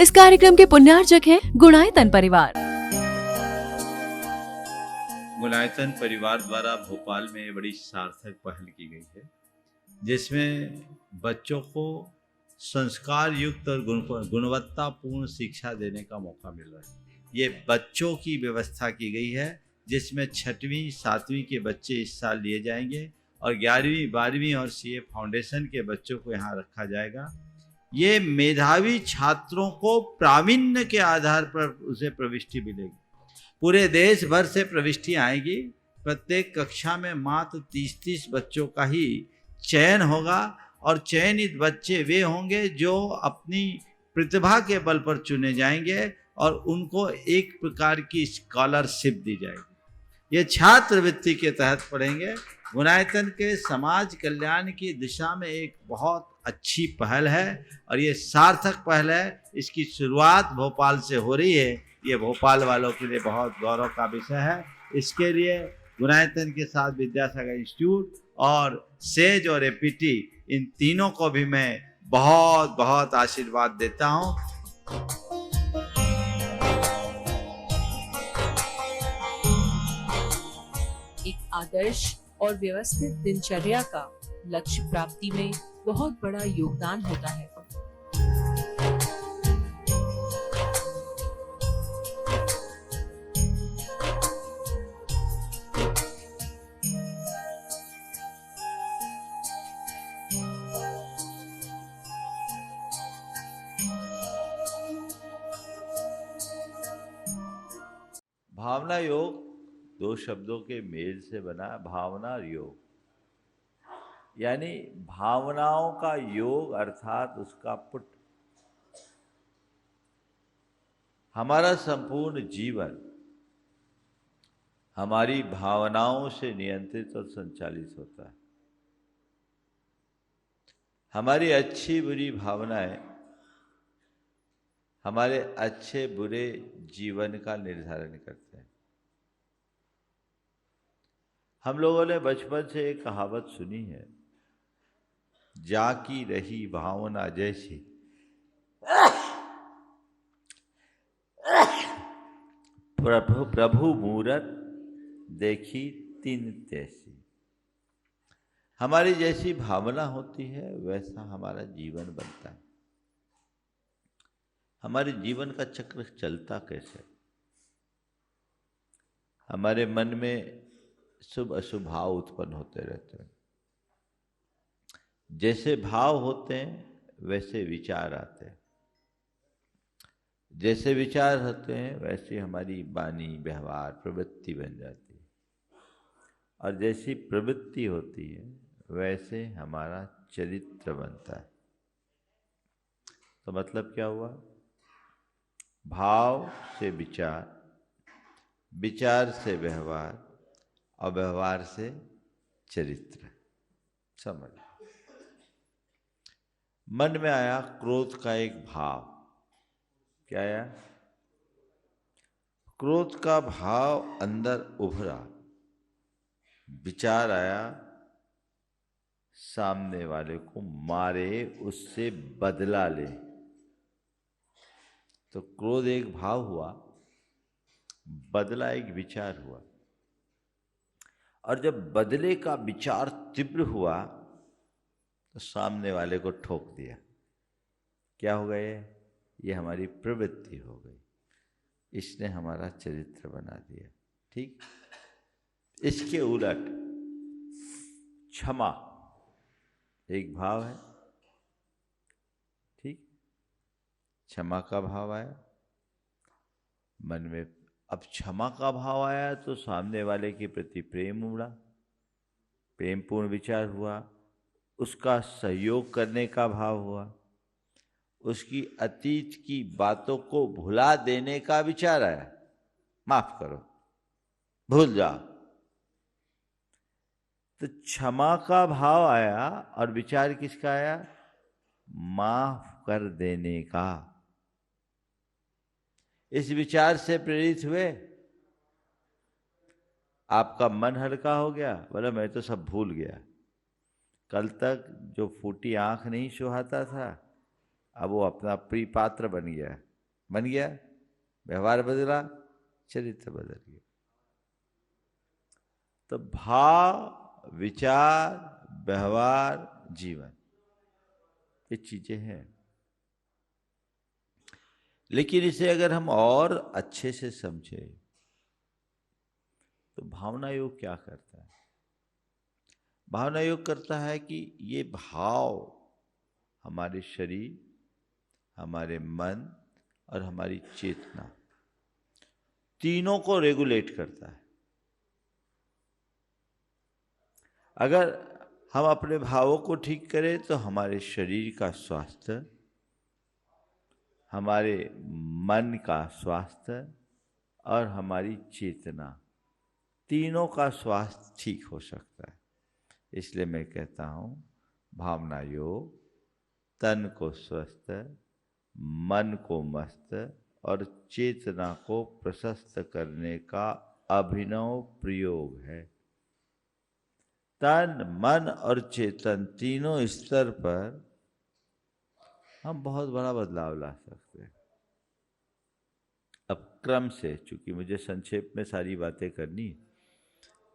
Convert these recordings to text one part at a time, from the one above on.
इस कार्यक्रम के पुण्यार्चक हैं गुणायतन परिवार। गुणायतन परिवार द्वारा भोपाल में बड़ी सार्थक पहल की गई है, जिसमें बच्चों को संस्कार युक्त और गुणवत्तापूर्ण शिक्षा देने का मौका मिल रहा है। ये बच्चों की व्यवस्था की गई है, जिसमें 6वीं 7वीं के बच्चे इस साल लिए जाएंगे और 11वीं 12वीं और सीए फाउंडेशन के बच्चों को यहाँ रखा जाएगा। ये मेधावी छात्रों को प्रावीण्य के आधार पर उसे प्रविष्टि मिलेगी। पूरे देश भर से प्रविष्टि आएगी। प्रत्येक कक्षा में मात्र 30-30 बच्चों का ही चयन होगा और चयनित बच्चे वे होंगे जो अपनी प्रतिभा के बल पर चुने जाएंगे और उनको एक प्रकार की स्कॉलरशिप दी जाएगी। ये छात्रवृत्ति के तहत पढ़ेंगे। गुणायतन के समाज कल्याण की दिशा में एक बहुत अच्छी पहल है और ये सार्थक पहल है। इसकी शुरुआत भोपाल से हो रही है। ये भोपाल वालों के लिए बहुत गौरव का विषय है। इसके लिए गुणायतन के साथ विद्यासागर इंस्टीट्यूट और सेज और एपीटी, इन तीनों को भी मैं बहुत बहुत आशीर्वाद देता हूँ। एक आदर्श और व्यवस्थित दिनचर्या का लक्ष्य प्राप्ति में बहुत बड़ा योगदान होता है। भावना योग 2 शब्दों के मेल से बना भावना योग, यानी भावनाओं का योग अर्थात उसका पुट। हमारा संपूर्ण जीवन हमारी भावनाओं से नियंत्रित और संचालित होता है। हमारी अच्छी बुरी भावनाएं हमारे अच्छे बुरे जीवन का निर्धारण करते हैं। हम लोगों ने बचपन से एक कहावत सुनी है, जाकी रही भावना जैसी प्रभु मूरत देखी तिन तैसी। हमारी जैसी भावना होती है वैसा हमारा जीवन बनता है। हमारे जीवन का चक्र चलता कैसे? हमारे मन में शुभ अशुभ भाव उत्पन्न होते रहते हैं। जैसे भाव होते हैं वैसे विचार आते हैं। जैसे विचार होते हैं वैसे हमारी वाणी व्यवहार प्रवृत्ति बन जाती है और जैसी प्रवृत्ति होती है वैसे हमारा चरित्र बनता है। तो मतलब क्या हुआ? भाव से विचार, विचार से व्यवहार और व्यवहार से चरित्र। समझ। मन में आया क्रोध का एक भाव। क्या आया? क्रोध का भाव अंदर उभरा। विचार आया सामने वाले को मारे, उससे बदला ले। तो क्रोध एक भाव हुआ, बदला एक विचार हुआ। और जब बदले का विचार तीव्र हुआ तो सामने वाले को ठोक दिया। क्या हो गए? ये हमारी प्रवृत्ति हो गई। इसने हमारा चरित्र बना दिया। ठीक। इसके उलट क्षमा एक भाव है। ठीक। क्षमा का भाव आया मन में। अब क्षमा का भाव आया तो सामने वाले के प्रति प्रेम उमड़ा, प्रेमपूर्ण विचार हुआ, उसका सहयोग करने का भाव हुआ, उसकी अतीत की बातों को भुला देने का विचार आया। माफ करो, भूल जाओ। तो क्षमा का भाव आया और विचार किसका आया? माफ कर देने का। इस विचार से प्रेरित हुए, आपका मन हल्का हो गया। बोला मैं तो सब भूल गया। कल तक जो फूटी आंख नहीं सुहाता था, अब वो अपना प्रिय पात्र बन गया। बन गया, व्यवहार बदला, चरित्र बदल गया। तो भाव, विचार, व्यवहार, जीवन, ये चीजें हैं। लेकिन इसे अगर हम और अच्छे से समझे तो भावना योग क्या करता है? भावना योग करता है कि ये भाव हमारे शरीर, हमारे मन और हमारी चेतना तीनों को रेगुलेट करता है। अगर हम अपने भावों को ठीक करें तो हमारे शरीर का स्वास्थ्य, हमारे मन का स्वास्थ्य और हमारी चेतना तीनों का स्वास्थ्य ठीक हो सकता है। इसलिए मैं कहता हूँ भावना योग तन को स्वस्थ, मन को मस्त और चेतना को प्रशस्त करने का अभिनव प्रयोग है। तन, मन और चेतन तीनों स्तर पर हम बहुत बड़ा बदलाव ला सकते हैं। अब क्रम से, चूंकि मुझे संक्षेप में सारी बातें करनी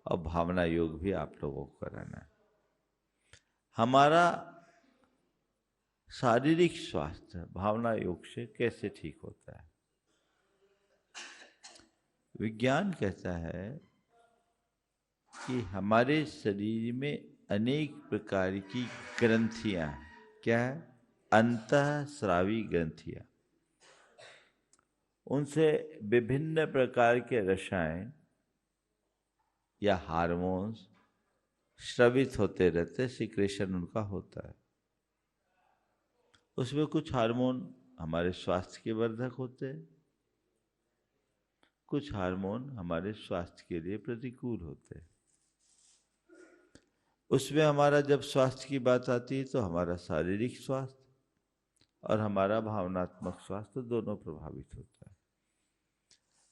और भावना योग भी आप लोगों को कराना है। हमारा शारीरिक स्वास्थ्य भावना योग से कैसे ठीक होता है? विज्ञान कहता है कि हमारे शरीर में अनेक प्रकार की ग्रंथियां हैं। क्या है? अंतःस्रावी ग्रंथियां। उनसे विभिन्न प्रकार के रसायन या हार्मोन्स स्रावित होते रहते, सिक्रेशन उनका होता है। उसमें कुछ हार्मोन हमारे स्वास्थ्य के वर्धक होते हैं, कुछ हार्मोन हमारे स्वास्थ्य के लिए प्रतिकूल होते हैं। उसमें हमारा जब स्वास्थ्य की बात आती है तो हमारा शारीरिक स्वास्थ्य और हमारा भावनात्मक स्वास्थ्य दोनों प्रभावित होता है।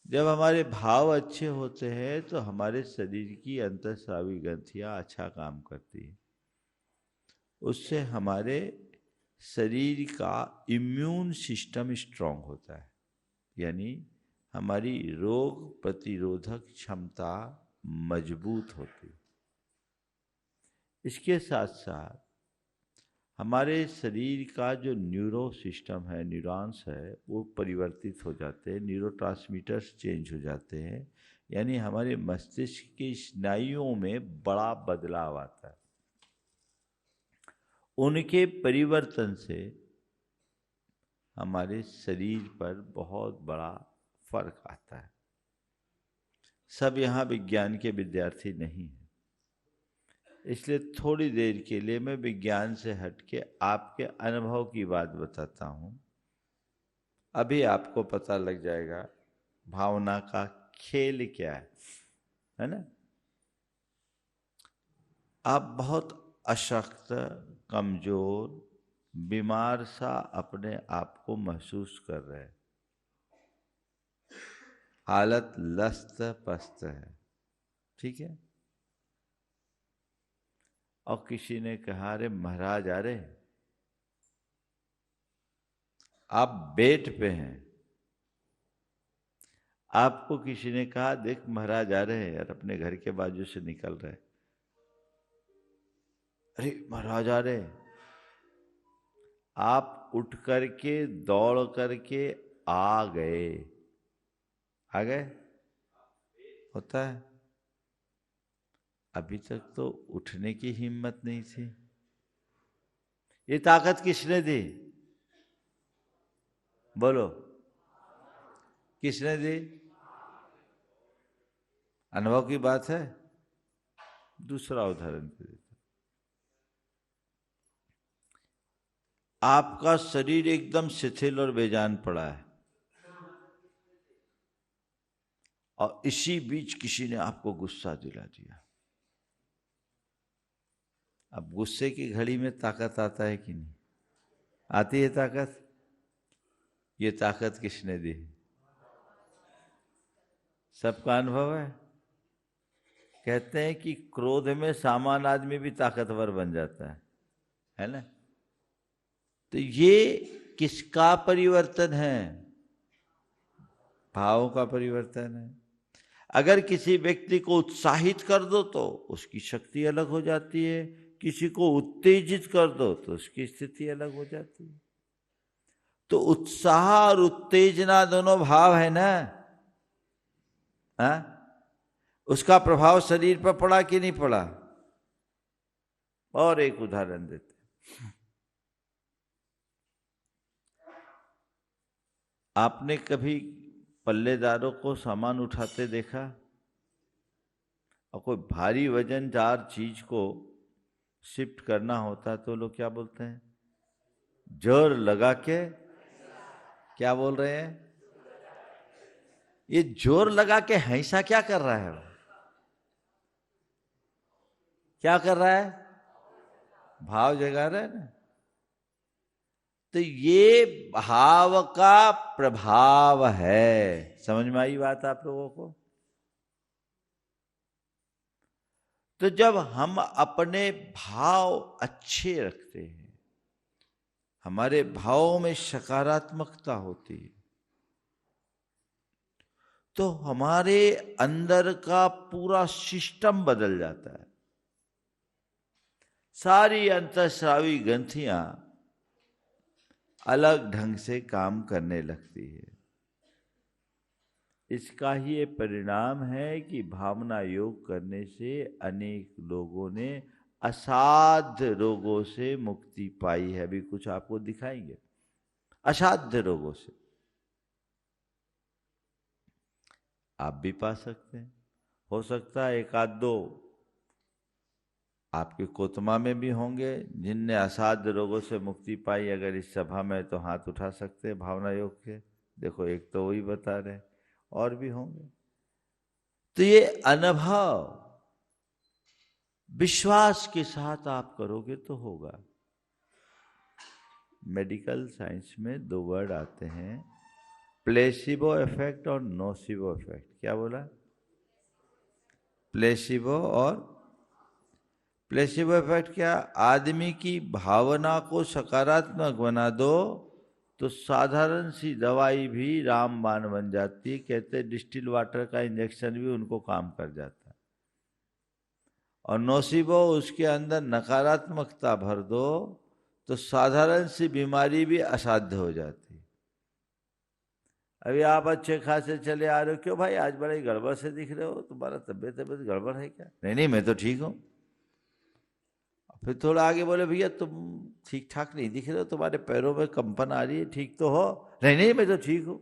जब हमारे भाव अच्छे होते हैं तो हमारे शरीर की अंतःस्रावी ग्रंथियां अच्छा काम करती है। उससे हमारे शरीर का इम्यून सिस्टम स्ट्रांग होता है, यानी हमारी रोग प्रतिरोधक क्षमता मजबूत होती है। इसके साथ साथ हमारे शरीर का जो न्यूरो सिस्टम है, न्यूरॉन्स है, वो परिवर्तित हो जाते हैं, न्यूरोट्रांसमीटर्स चेंज हो जाते हैं, यानी हमारे मस्तिष्क के स्नायुओं में बड़ा बदलाव आता है। उनके परिवर्तन से हमारे शरीर पर बहुत बड़ा फर्क आता है। सब यहाँ विज्ञान के विद्यार्थी नहीं हैं, इसलिए थोड़ी देर के लिए मैं विज्ञान से हटके आपके अनुभव की बात बताता हूँ। अभी आपको पता लग जाएगा भावना का खेल क्या है ना? आप बहुत अशक्त, कमजोर, बीमार सा अपने आप को महसूस कर रहे हैं। हालत लस्त पस्त है, ठीक है? और किसी ने कहा, अरे महाराज, अरे आप बेड पे हैं। आपको किसी ने कहा, देख महाराज आ रहे हैं यार, अपने घर के बाजू से निकल रहे। अरे महाराज आ रहे। आप उठ करके दौड़ करके आ गए। आ गए होता है। अभी तक तो उठने की हिम्मत नहीं थी। ये ताकत किसने दी? बोलो, किसने दी? अनुभव की बात है। दूसरा उदाहरण दे देता। आपका शरीर एकदम शिथिल और बेजान पड़ा है और इसी बीच किसी ने आपको गुस्सा दिला दिया। अब गुस्से की घड़ी में ताकत आता है कि नहीं? आती है ताकत। ये ताकत किसने दी? सबका अनुभव है। कहते हैं कि क्रोध में सामान्य आदमी भी ताकतवर बन जाता है ना? तो ये किसका परिवर्तन है? भावों का परिवर्तन है। अगर किसी व्यक्ति को उत्साहित कर दो तो उसकी शक्ति अलग हो जाती है, किसी को उत्तेजित कर दो तो उसकी स्थिति अलग हो जाती है। तो उत्साह और उत्तेजना दोनों भाव है ना, हाँ? उसका प्रभाव शरीर पर पड़ा कि नहीं पड़ा? और एक उदाहरण देते, आपने कभी पल्लेदारों को सामान उठाते देखा? और कोई भारी वजनदार चीज को शिफ्ट करना होता तो लोग क्या बोलते हैं? जोर लगा के। क्या बोल रहे हैं? ये जोर लगा के हैसा क्या कर रहा है? क्या कर रहा है? भाव जगा रहा है ना। तो ये भाव का प्रभाव है। समझ में आई बात आप लोगों को? तो जब हम अपने भाव अच्छे रखते हैं, हमारे भावों में सकारात्मकता होती है, तो हमारे अंदर का पूरा सिस्टम बदल जाता है। सारी अंतःस्रावी ग्रंथियां अलग ढंग से काम करने लगती है। इसका ही ये परिणाम है कि भावना योग करने से अनेक लोगों ने असाध्य रोगों से मुक्ति पाई है। अभी कुछ आपको दिखाएंगे असाध्य रोगों से। आप भी पा सकते हैं। हो सकता है एक आध दो आपके कोतमा में भी होंगे जिनने असाध्य रोगों से मुक्ति पाई। अगर इस सभा में तो हाथ उठा सकते हैं भावना योग के। देखो एक तो वही बता रहे, और भी होंगे। तो ये अनुभव विश्वास के साथ आप करोगे तो होगा। मेडिकल साइंस में दो वर्ड आते हैं, प्लेसिबो इफेक्ट और नोसिबो इफेक्ट। क्या बोला? प्लेसिबो और प्लेसिबो इफेक्ट क्या? आदमी की भावना को सकारात्मक बना दो तो साधारण सी दवाई भी रामबाण बन जाती है। कहते हैं डिस्टिल वाटर का इंजेक्शन भी उनको काम कर जाता है। और नोसिबो, उसके अंदर नकारात्मकता भर दो तो साधारण सी बीमारी भी असाध्य हो जाती है। अभी आप अच्छे खासे चले आ रहे हो, क्यों भाई आज बड़ा ही गड़बड़ से दिख रहे हो, तुम्हारा तबीयत गड़बड़ है क्या? नहीं नहीं मैं तो ठीक हूँ। फिर थोड़ा आगे बोले भैया तुम ठीक ठाक नहीं दिख रहे हो, तुम्हारे पैरों में कंपन आ रही है, ठीक तो हो? नहीं नहीं मैं तो ठीक हूँ।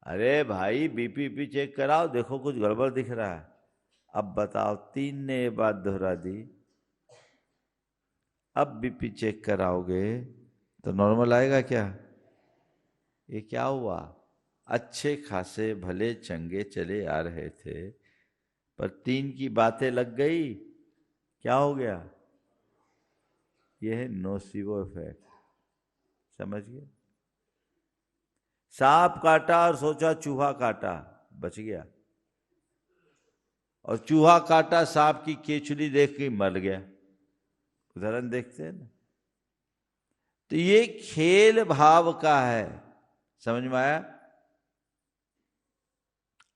अरे भाई बीपी चेक कराओ, देखो कुछ गड़बड़ दिख रहा है। अब बताओ, 3 ने ये बात दोहरा दी। अब बीपी चेक कराओगे तो नॉर्मल आएगा क्या? ये क्या हुआ? अच्छे खासे भले चंगे चले आ रहे थे, पर 3 की बातें लग गई, क्या हो गया? यह है नोसिबो इफेक्ट। समझ गए? सांप काटा और सोचा चूहा काटा, बच गया। और चूहा काटा, सांप की केचुली देख के मर गया। उदाहरण देखते हैं ना। तो ये खेल भाव का है। समझ में आया?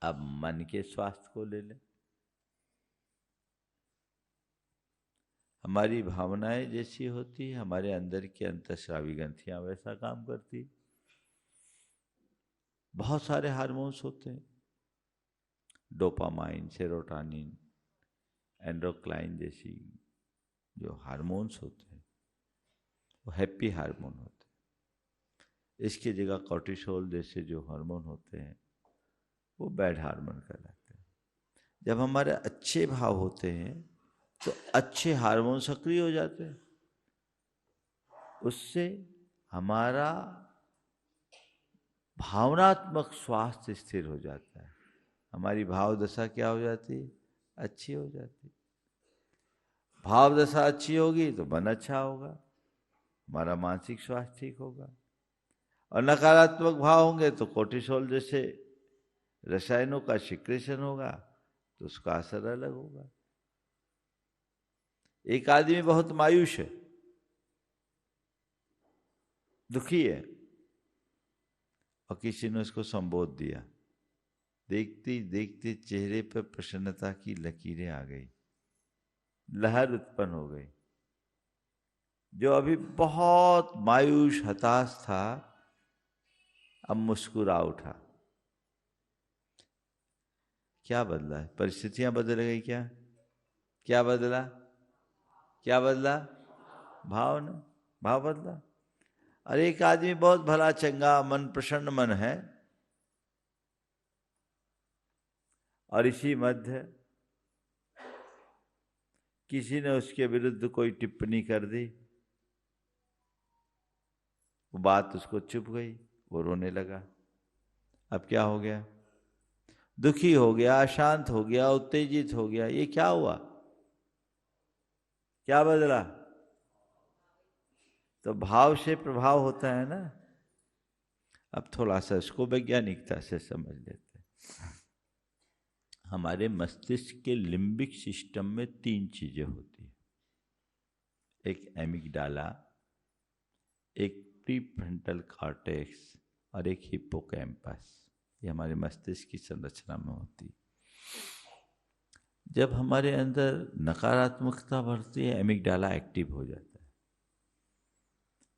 अब मन के स्वास्थ्य को ले लें। हमारी भावनाएं जैसी होती है, हमारे अंदर की अंतःस्रावी ग्रंथियां वैसा काम करती। बहुत सारे हार्मोन्स होते हैं, डोपामाइन, सेरोटोनिन, एंडोक्राइन जैसी जो हार्मोन्स होते हैं वो हैप्पी हार्मोन होते हैं। इसकी जगह कोर्टिसोल जैसे जो हार्मोन होते हैं वो बैड हार्मोन कहलाते हैं। जब हमारे अच्छे भाव होते हैं तो अच्छे हार्मोन सक्रिय हो जाते हैं। उससे हमारा भावनात्मक स्वास्थ्य स्थिर हो जाता है। हमारी भाव दशा क्या हो जाती है? अच्छी हो जाती है। भाव दशा अच्छी होगी तो मन अच्छा होगा, हमारा मानसिक स्वास्थ्य ठीक होगा। और नकारात्मक भाव होंगे तो कोर्टिसोल जैसे रसायनों का सिक्रेशन होगा तो उसका असर अलग होगा। एक आदमी बहुत मायूस है, दुखी है, और किसी ने उसको संबोध दिया, देखते देखते चेहरे पर प्रसन्नता की लकीरें आ गई, लहर उत्पन्न हो गई। जो अभी बहुत मायूस हताश था, अब मुस्कुरा उठा। क्या बदला है? परिस्थितियां बदल गई क्या? क्या बदला? क्या बदला? भाव न भाव बदला। अरे एक आदमी बहुत भला चंगा मन, प्रसन्न मन है, और इसी मध्य किसी ने उसके विरुद्ध कोई टिप्पणी कर दी, वो बात उसको चुभ गई, वो रोने लगा। अब क्या हो गया? दुखी हो गया, अशांत हो गया, उत्तेजित हो गया। ये क्या हुआ? क्या बदला? तो भाव से प्रभाव होता है ना। अब थोड़ा सा इसको वैज्ञानिकता से समझ लेते हैं। हमारे मस्तिष्क के लिम्बिक सिस्टम में 3 चीजें होती है। एक एमिगडाला, एक प्रीफ्रंटल कॉर्टेक्स और एक हिप्पोकैम्पस। ये हमारे मस्तिष्क की संरचना में होती है। जब हमारे अंदर नकारात्मकता बढ़ती है, एमिगडाला एक्टिव हो जाता है।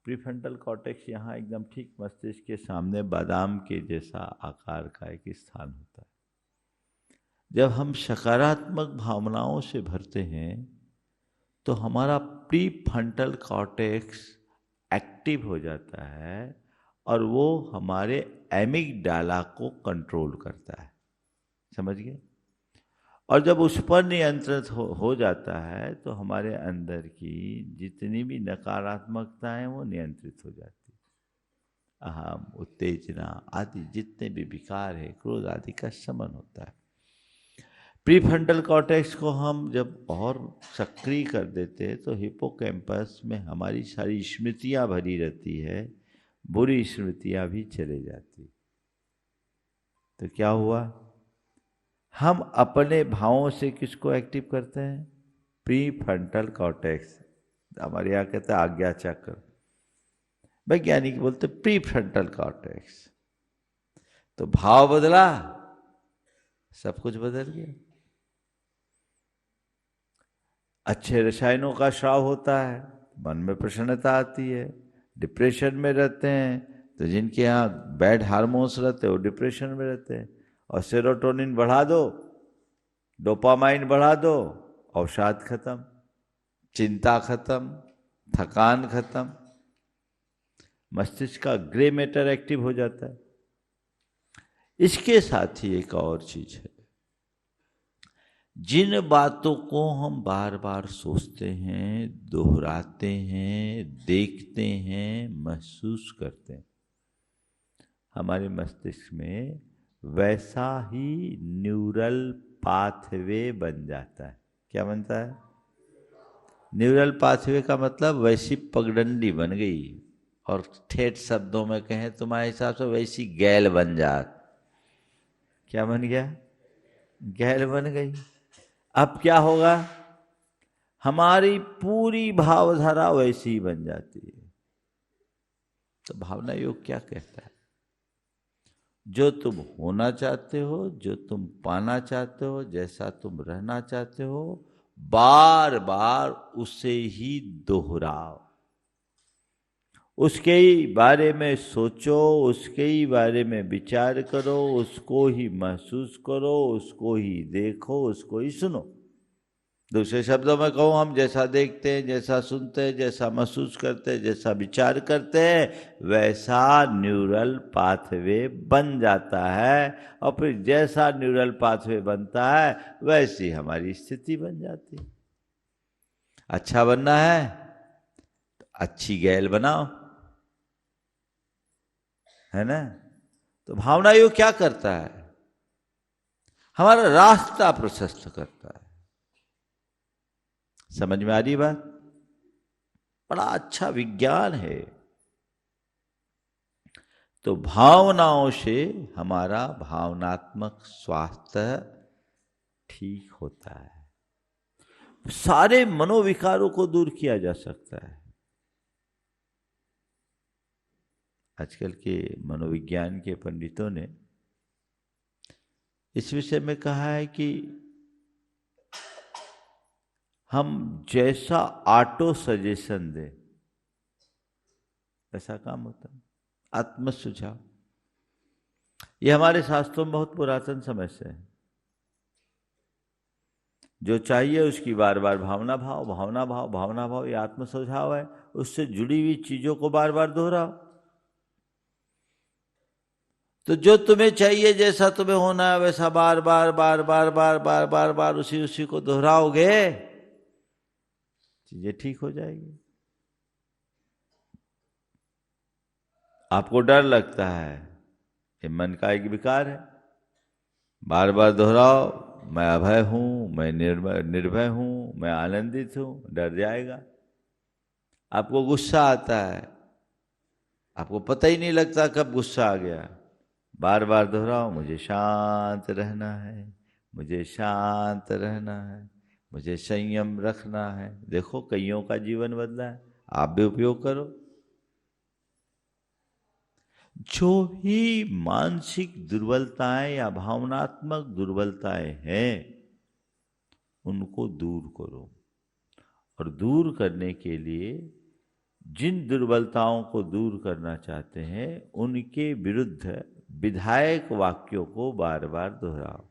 प्रीफ्रंटल कॉर्टेक्स यहाँ एकदम ठीक मस्तिष्क के सामने बादाम के जैसा आकार का एक स्थान होता है। जब हम सकारात्मक भावनाओं से भरते हैं तो हमारा प्रीफ्रंटल कॉर्टेक्स एक्टिव हो जाता है और वो हमारे एमिगडाला को कंट्रोल करता है। समझ गए? और जब उस पर नियंत्रित हो जाता है तो हमारे अंदर की जितनी भी नकारात्मकता है वो नियंत्रित हो जाती है। अहम, उत्तेजना आदि जितने भी विकार है, क्रोध आदि का शमन होता है। प्रीफ्रंटल कॉर्टेक्स को हम जब और सक्रिय कर देते हैं तो हिप्पोकैम्पस में हमारी सारी स्मृतियां भरी रहती है, बुरी स्मृतियां भी चले जाती। तो क्या हुआ? हम अपने भावों से किसको एक्टिव करते हैं? Prefrontal cortex. हमारे यहाँ कहते हैं आज्ञा चक्र, वैज्ञानिक बोलते प्रीफ्रंटल कॉर्टेक्स। तो भाव बदला, सब कुछ बदल गया। अच्छे रसायनों का स्राव होता है, मन में प्रसन्नता आती है। डिप्रेशन में रहते हैं तो जिनके यहाँ बैड हार्मोन्स रहते हैं वो डिप्रेशन में रहते हैं। और सेरोटोनिन बढ़ा दो, डोपामाइन बढ़ा दो, अवसाद खत्म, चिंता खत्म, थकान खत्म, मस्तिष्क का ग्रे मैटर एक्टिव हो जाता है। इसके साथ ही एक और चीज है, जिन बातों को हम बार बार सोचते हैं, दोहराते हैं, देखते हैं, महसूस करते हैं, हमारे मस्तिष्क में वैसा ही न्यूरल पाथवे बन जाता है। क्या बनता है? न्यूरल पाथवे का मतलब वैसी पगडंडी बन गई, और ठेठ शब्दों में कहें तुम्हारे हिसाब से वैसी गैल बन जात। क्या बन गया? गैल बन गई। अब क्या होगा? हमारी पूरी भावधारा वैसी ही बन जाती है। तो भावना योग क्या कहता है? जो तुम होना चाहते हो, जो तुम पाना चाहते हो, जैसा तुम रहना चाहते हो, बार बार उसे ही दोहराओ, उसके ही बारे में सोचो, उसके ही बारे में विचार करो, उसको ही महसूस करो, उसको ही देखो, उसको ही सुनो। दूसरे शब्दों में कहूँ, हम जैसा देखते हैं, जैसा सुनते हैं, जैसा महसूस करते हैं, जैसा विचार करते हैं, वैसा न्यूरल पाथवे बन जाता है। और फिर जैसा न्यूरल पाथवे बनता है वैसी हमारी स्थिति बन जाती है। अच्छा बनना है तो अच्छी गैल बनाओ, है ना? तो भावना योग क्या करता है? हमारा रास्ता प्रशस्त करता है। समझ में आ रही बात? बड़ा अच्छा विज्ञान है। तो भावनाओं से हमारा भावनात्मक स्वास्थ्य ठीक होता है। सारे मनोविकारों को दूर किया जा सकता है। आजकल के मनोविज्ञान के पंडितों ने इस विषय में कहा है कि हम जैसा ऑटो सजेशन दें ऐसा काम होता है। आत्म सुझाव ये हमारे शास्त्रों में बहुत पुरातन समय से है। जो चाहिए उसकी बार बार भावना भाव भावना भाव भावना भाव, ये आत्म सुझाव है। उससे जुड़ी हुई चीजों को बार बार दोहराओ। तो जो तुम्हें चाहिए, जैसा तुम्हें होना है वैसा बार बार बार बार बार बार बार बार उसी को दोहराओगे, चीजें ठीक हो जाएगी। आपको डर लगता है, ये मन का एक विकार है। बार बार दोहराओ, मैं अभय हूं, मैं निर्भय हूं, मैं आनंदित हूं, डर जाएगा। आपको गुस्सा आता है, आपको पता ही नहीं लगता कब गुस्सा आ गया। बार बार दोहराओ, मुझे शांत रहना है, मुझे शांत रहना है, मुझे संयम रखना है। देखो कईयों का जीवन बदला है, आप भी उपयोग करो। जो भी मानसिक दुर्बलताएं या भावनात्मक दुर्बलताएं हैं उनको दूर करो। और दूर करने के लिए जिन दुर्बलताओं को दूर करना चाहते हैं उनके विरुद्ध विधायक वाक्यों को बार बार दोहराओ।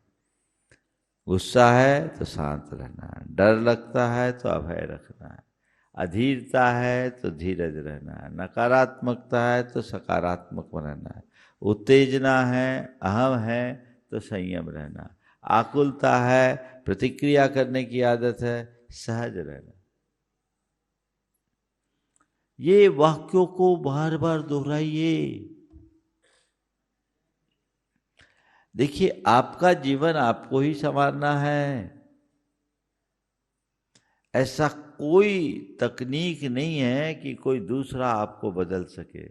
गुस्सा है तो शांत रहना है, डर लगता है तो अभय रखना है, अधीरता है तो धीरज रहना है, नकारात्मकता है तो सकारात्मक बनाना है, उत्तेजना है, अहम है तो संयम रहना, आकुलता है, प्रतिक्रिया करने की आदत है, सहज रहना। ये वाक्यों को बार बार दोहराइए। देखिए आपका जीवन आपको ही संवारना है। ऐसा कोई तकनीक नहीं है कि कोई दूसरा आपको बदल सके।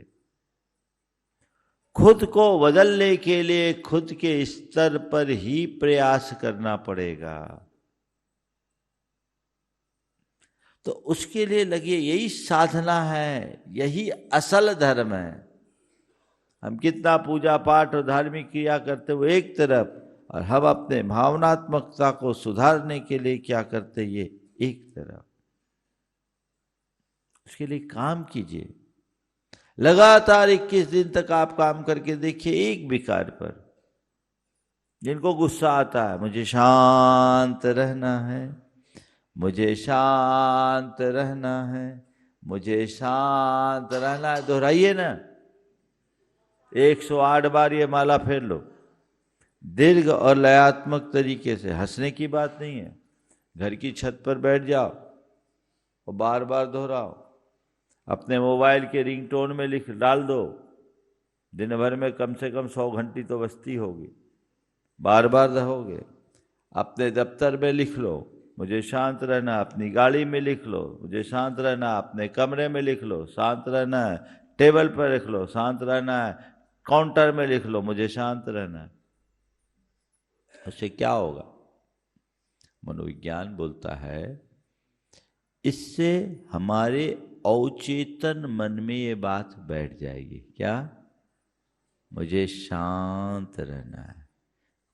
खुद को बदलने के लिए खुद के स्तर पर ही प्रयास करना पड़ेगा। तो उसके लिए लगिए, यही साधना है, यही असल धर्म है। हम कितना पूजा पाठ और धार्मिक क्रिया करते हुए एक तरफ, और हम अपने भावनात्मकता को सुधारने के लिए क्या करते ये एक तरफ। उसके लिए काम कीजिए। लगातार 21 दिन तक आप काम करके देखिए एक विकार पर। जिनको गुस्सा आता है, मुझे शांत रहना है, मुझे शांत रहना है, मुझे शांत रहना है, दोहराइए ना। 108 बार ये माला फेर लो, दीर्घ और लयात्मक तरीके से। हंसने की बात नहीं है। घर की छत पर बैठ जाओ और बार बार दोहराओ। अपने मोबाइल के रिंगटोन में लिख डाल दो, दिन भर में कम से कम 100 घंटी तो बजती होगी, बार बार रहोगे। अपने दफ्तर में लिख लो, मुझे शांत रहना। अपनी गाड़ी में लिख लो, मुझे शांत रहना। अपने कमरे में लिख लो, शांत रहना है। टेबल पर लिख लो, शांत रहना है। काउंटर में लिख लो, मुझे शांत रहना है। उससे क्या होगा? मनोविज्ञान बोलता है इससे हमारे अवचेतन मन में ये बात बैठ जाएगी। क्या? मुझे शांत रहना है।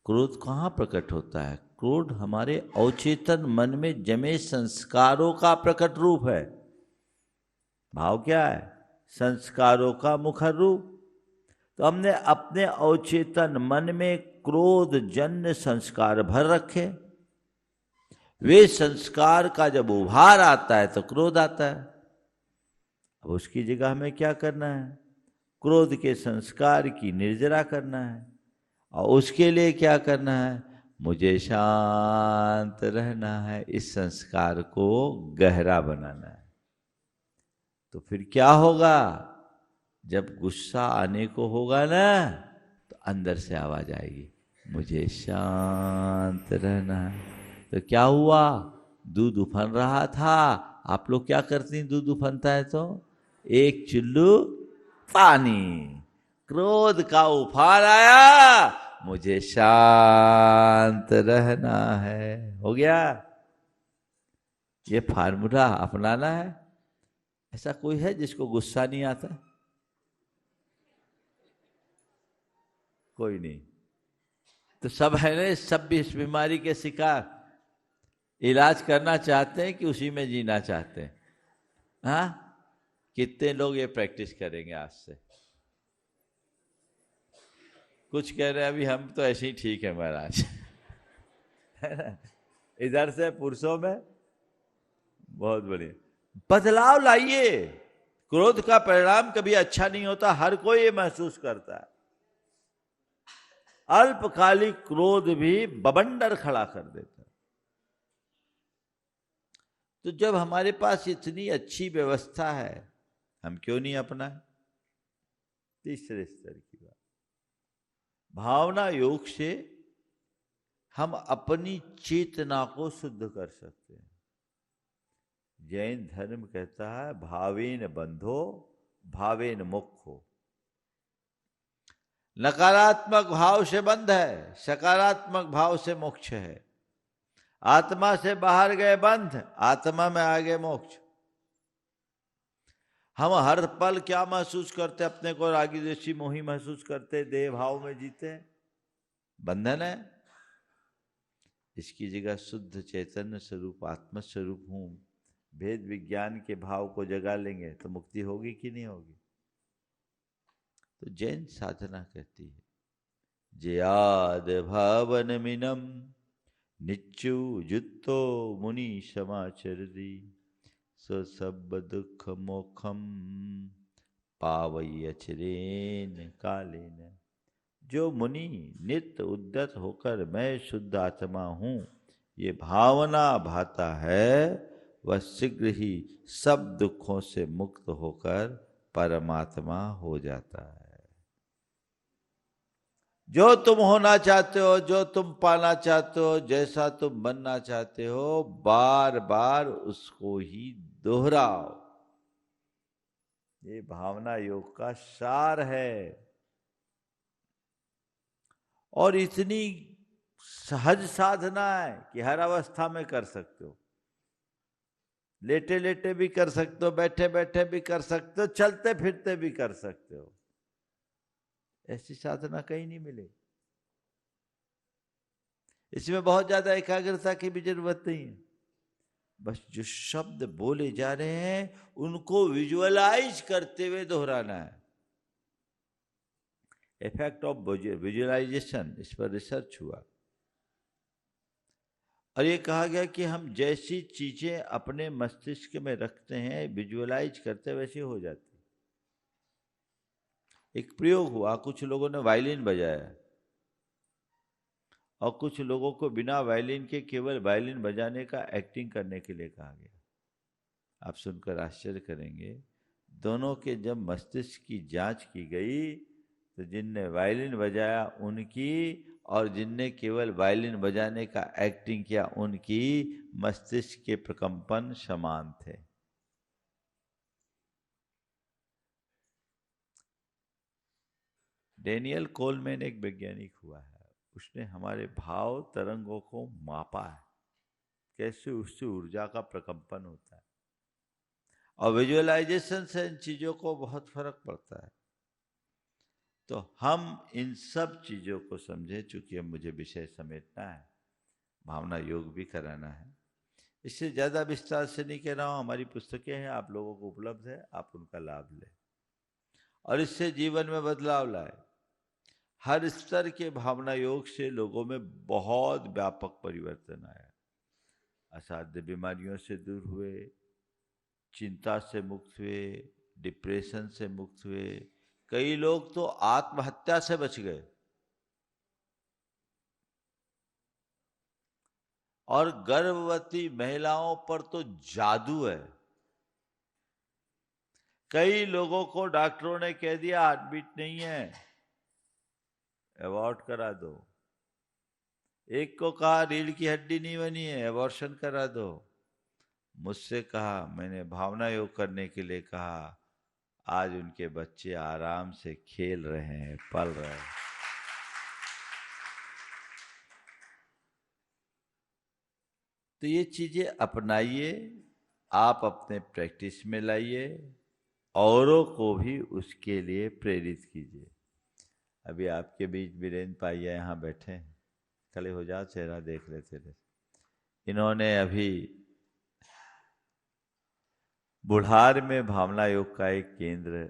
क्रोध कहाँ प्रकट होता है? क्रोध हमारे अवचेतन मन में जमे संस्कारों का प्रकट रूप है। भाव क्या है? संस्कारों का मुखर रूप। तो हमने अपने अवचेतन मन में क्रोध जन्य संस्कार भर रखे। वे संस्कार का जब उभार आता है तो क्रोध आता है। अब उसकी जगह हमें क्या करना है? क्रोध के संस्कार की निर्जरा करना है। और उसके लिए क्या करना है? मुझे शांत रहना है। इस संस्कार को गहरा बनाना है। तो फिर क्या होगा? जब गुस्सा आने को होगा ना, तो अंदर से आवाज आएगी, मुझे शांत रहना है। तो क्या हुआ? दूध उफन रहा था। आप लोग क्या करती हैं दूध उफनता है तो? एक चुल्लू पानी। क्रोध का उफान आया, मुझे शांत रहना है। हो गया। ये फार्मूला अपनाना है। ऐसा कोई है जिसको गुस्सा नहीं आता? कोई नहीं। तो सब है ना, सब भी इस बीमारी के शिकार, इलाज करना चाहते हैं कि उसी में जीना चाहते हैं। हाँ, कितने लोग ये प्रैक्टिस करेंगे आज से? कुछ कह रहे हैं अभी हम तो ऐसे ही ठीक है महाराज। है ना? इधर से पुरुषों में बहुत बढ़िया बदलाव लाइए। क्रोध का परिणाम कभी अच्छा नहीं होता, हर कोई ये महसूस करता है। अल्पकालिक क्रोध भी बवंडर खड़ा कर देता है। तो जब हमारे पास इतनी अच्छी व्यवस्था है, हम क्यों नहीं अपनाएं? तीसरे स्तर की बात, भावना योग से हम अपनी चेतना को शुद्ध कर सकते हैं। जैन धर्म कहता है भावेन बंधो भावेन मोक्षो। नकारात्मक भाव से बंध है, सकारात्मक भाव से मोक्ष है। आत्मा से बाहर गए बंध, आत्मा में आ गए मोक्ष। हम हर पल क्या महसूस करते? अपने को रागी द्वेषी मोही महसूस करते, देह भाव में जीते, बंधन है। इसकी जगह शुद्ध चैतन्य स्वरूप आत्म स्वरूप हूं, भेद विज्ञान के भाव को जगा लेंगे तो मुक्ति होगी कि नहीं होगी? तो जैन साधना कहती है जयाद भावन मिनम निच्चु जुत्तो मुनि समाचरदी स सब दुख मोखम पावई अचरेन कालेन। जो मुनि नित्य उद्यत होकर मैं शुद्ध आत्मा हूं ये भावना भाता है, वह शीघ्र ही सब दुखों से मुक्त होकर परमात्मा हो जाता है। जो तुम होना चाहते हो, जो तुम पाना चाहते हो, जैसा तुम बनना चाहते हो, बार बार उसको ही दोहराओ। ये भावना योग का सार है और इतनी सहज साधना है कि हर अवस्था में कर सकते हो। लेटे लेटे भी कर सकते हो, बैठे बैठे भी कर सकते हो, चलते फिरते भी कर सकते हो। ऐसी साधना कहीं नहीं मिलेगी। इसमें बहुत ज्यादा एकाग्रता की भी जरूरत नहीं है। बस जो शब्द बोले जा रहे हैं उनको विजुअलाइज करते हुए दोहराना है। इफेक्ट ऑफ विजुअलाइजेशन, इस पर रिसर्च हुआ और ये कहा गया कि हम जैसी चीजें अपने मस्तिष्क में रखते हैं, विजुअलाइज करते, वैसे हो जाती। एक प्रयोग हुआ, कुछ लोगों ने वायलिन बजाया और कुछ लोगों को बिना वायलिन के केवल वायलिन बजाने का एक्टिंग करने के लिए कहा गया। आप सुनकर आश्चर्य करेंगे, दोनों के जब मस्तिष्क की जांच की गई तो जिनने वायलिन बजाया उनकी और जिनने केवल वायलिन बजाने का एक्टिंग किया उनकी मस्तिष्क के प्रकंपन समान थे। डेनियल कोलमैन एक वैज्ञानिक हुआ है, उसने हमारे भाव तरंगों को मापा है, कैसे उससे ऊर्जा का प्रकंपन होता है और विजुअलाइजेशन से इन चीजों को बहुत फर्क पड़ता है। तो हम इन सब चीजों को समझें, चूंकि अब मुझे विषय समेटना है, भावना योग भी कराना है, इससे ज्यादा विस्तार से नहीं कह रहा हूं। हमारी पुस्तकें हैं, आप लोगों को उपलब्ध है, आप उनका लाभ लें और इससे जीवन में बदलाव लाए। हर स्तर के भावना योग से लोगों में बहुत व्यापक परिवर्तन आया। असाध्य बीमारियों से दूर हुए, चिंता से मुक्त हुए, डिप्रेशन से मुक्त हुए, कई लोग तो आत्महत्या से बच गए और गर्भवती महिलाओं पर तो जादू है। कई लोगों को डॉक्टरों ने कह दिया हार्ट बीट नहीं है, अबॉर्ट करा दो। एक को कहा रीढ़ की हड्डी नहीं बनी है, अबॉर्शन करा दो। मुझसे कहा, मैंने भावना योग करने के लिए कहा, आज उनके बच्चे आराम से खेल रहे हैं, पल रहे हैं। तो ये चीजें अपनाइए, आप अपने प्रैक्टिस में लाइए, औरों को भी उसके लिए प्रेरित कीजिए। अभी आपके बीच वीरेंद्र पाइया यहाँ बैठे हैं, खड़े हो जाओ, चेहरा देख लेते थे। इन्होंने अभी बुढ़ार में भावना योग का एक केंद्र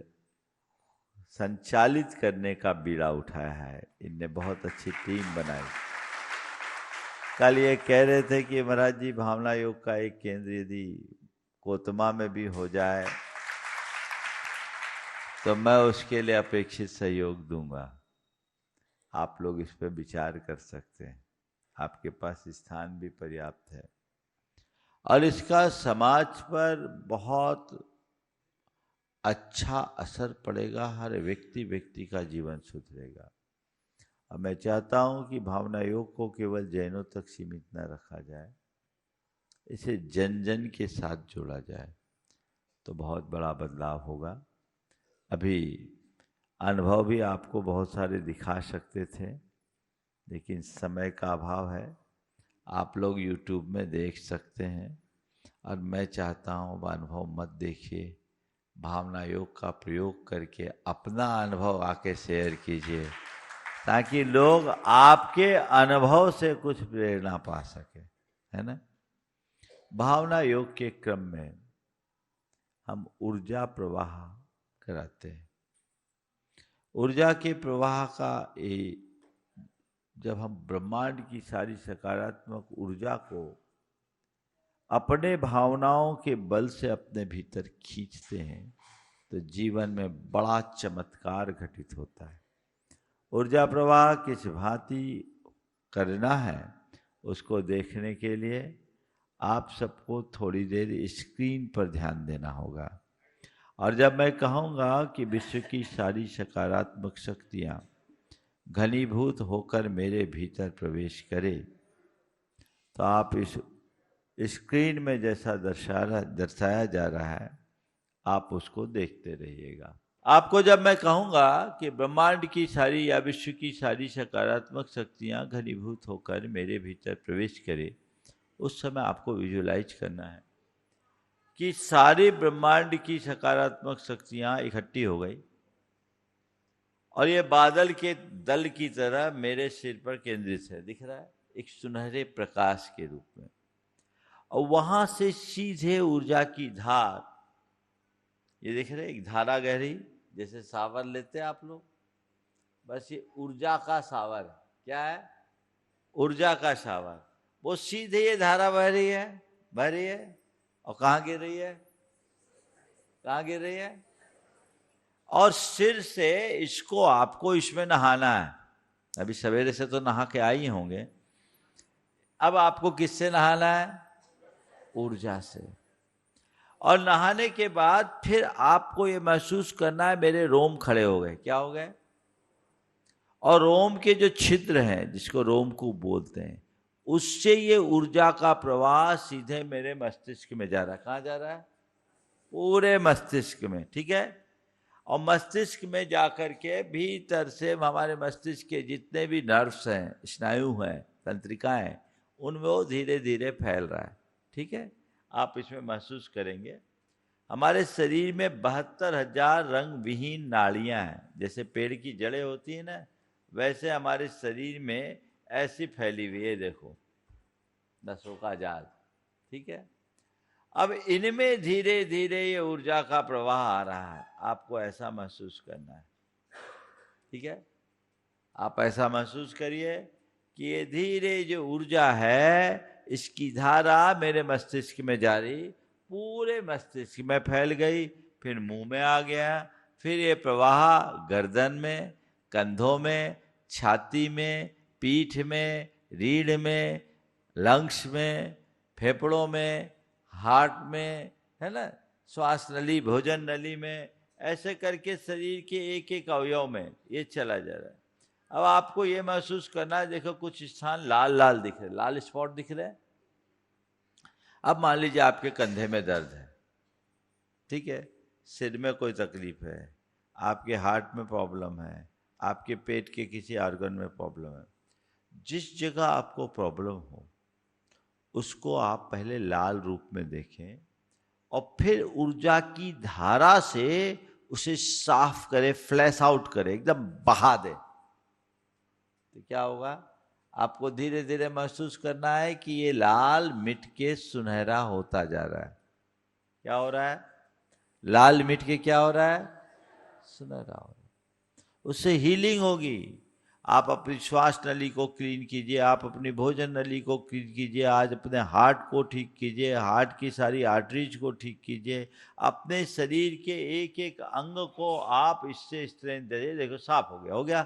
संचालित करने का बीड़ा उठाया है। इनने बहुत अच्छी टीम बनाई। कल ये कह रहे थे कि महाराज जी भावना योग का एक केंद्र यदि कोतमा में भी हो जाए तो मैं उसके लिए अपेक्षित सहयोग दूंगा। आप लोग इस पर विचार कर सकते हैं, आपके पास स्थान भी पर्याप्त है और इसका समाज पर बहुत अच्छा असर पड़ेगा। हर व्यक्ति का जीवन सुधरेगा। और मैं चाहता हूं कि भावना योग को केवल जैनों तक सीमित न रखा जाए, इसे जन जन के साथ जोड़ा जाए तो बहुत बड़ा बदलाव होगा। अभी अनुभव भी आपको बहुत सारे दिखा सकते थे, लेकिन समय का अभाव है। आप लोग YouTube में देख सकते हैं और मैं चाहता हूँ वह अनुभव मत देखिए, भावना योग का प्रयोग करके अपना अनुभव आके शेयर कीजिए ताकि लोग आपके अनुभव से कुछ प्रेरणा पा सके, है ना। भावना योग के क्रम में हम ऊर्जा प्रवाह कराते हैं। ऊर्जा के प्रवाह का जब हम ब्रह्मांड की सारी सकारात्मक ऊर्जा को अपने भावनाओं के बल से अपने भीतर खींचते हैं तो जीवन में बड़ा चमत्कार घटित होता है। ऊर्जा प्रवाह किस भांति करना है उसको देखने के लिए आप सबको थोड़ी देर स्क्रीन पर ध्यान देना होगा। और जब मैं कहूँगा कि विश्व की सारी सकारात्मक शक्तियाँ घनीभूत होकर मेरे भीतर प्रवेश करे तो आप इस स्क्रीन में जैसा दर्शाया जा रहा है आप उसको देखते रहिएगा। आपको जब मैं कहूँगा कि ब्रह्मांड की सारी या विश्व की सारी सकारात्मक शक्तियाँ घनीभूत होकर मेरे भीतर प्रवेश करे, उस समय आपको विजुलाइज करना है कि सारे ब्रह्मांड की सकारात्मक शक्तियाँ इकट्ठी हो गई और ये बादल के दल की तरह मेरे सिर पर केंद्रित है, दिख रहा है एक सुनहरे प्रकाश के रूप में। और वहां से सीधे ऊर्जा की धार, ये देख रहे एक धारा गहरी, जैसे सावर लेते हैं आप लोग, बस ये ऊर्जा का सावर। क्या है? ऊर्जा का सावर। वो सीधे ये धारा बह रही है और कहाँ गिर रही है? कहाँ गिर रही है? और सिर से इसको आपको इसमें नहाना है। अभी सवेरे से तो नहा के आई होंगे, अब आपको किससे नहाना है? ऊर्जा से। और नहाने के बाद फिर आपको ये महसूस करना है मेरे रोम खड़े हो गए। क्या हो गए? और रोम के जो छिद्र हैं, जिसको रोमकूप बोलते हैं, उससे ये ऊर्जा का प्रवाह सीधे मेरे मस्तिष्क में जा रहा है। कहाँ जा रहा है? पूरे मस्तिष्क में, ठीक है। और मस्तिष्क में जाकर के भीतर से हमारे मस्तिष्क के जितने भी नर्व्स हैं, स्नायु हैं, तंत्रिकाएं हैं, उनमें वो धीरे धीरे फैल रहा है, ठीक है। आप इसमें महसूस करेंगे हमारे शरीर में 72,000 रंग विहीन नाड़ियां हैं। जैसे पेड़ की जड़ें होती हैं ना, वैसे हमारे शरीर में ऐसी फैली हुई है, देखो नसों का जाल, ठीक है। अब इनमें धीरे धीरे ये ऊर्जा का प्रवाह आ रहा है, आपको ऐसा महसूस करना है, ठीक है। आप ऐसा महसूस करिए कि ये धीरे जो ऊर्जा है इसकी धारा मेरे मस्तिष्क में जा रही, पूरे मस्तिष्क में फैल गई, फिर मुंह में आ गया, फिर ये प्रवाह गर्दन में, कंधों में, छाती में, पीठ में, रीढ़ में, लंग्स में, फेफड़ों में, हार्ट में, है ना, श्वास नली, भोजन नली में, ऐसे करके शरीर के एक एक अवयव में ये चला जा रहा है। अब आपको ये महसूस करना है, देखो कुछ स्थान लाल लाल दिख रहे, लाल स्पॉट दिख रहे हैं। अब मान लीजिए आपके कंधे में दर्द है, ठीक है, सिर में कोई तकलीफ है, आपके हार्ट में प्रॉब्लम है, आपके पेट के किसी ऑर्गन में प्रॉब्लम है, जिस जगह आपको प्रॉब्लम हो उसको आप पहले लाल रूप में देखें और फिर ऊर्जा की धारा से उसे साफ करें, फ्लैश आउट करें, एकदम बहा दें। तो क्या होगा? आपको धीरे धीरे महसूस करना है कि ये लाल मिट के सुनहरा होता जा रहा है। क्या हो रहा है? लाल मिट के क्या हो रहा है? सुनहरा हो रहा है। उससे हीलिंग होगी। आप अपनी श्वास नली को क्लीन कीजिए, आप अपनी भोजन नली को क्लीन कीजिए, आज अपने हार्ट को ठीक कीजिए, हार्ट की सारी आर्टरीज को ठीक कीजिए, अपने शरीर के एक एक अंग को आप इससे स्ट्रेंथ दीजिए। देखो साफ हो गया, हो गया।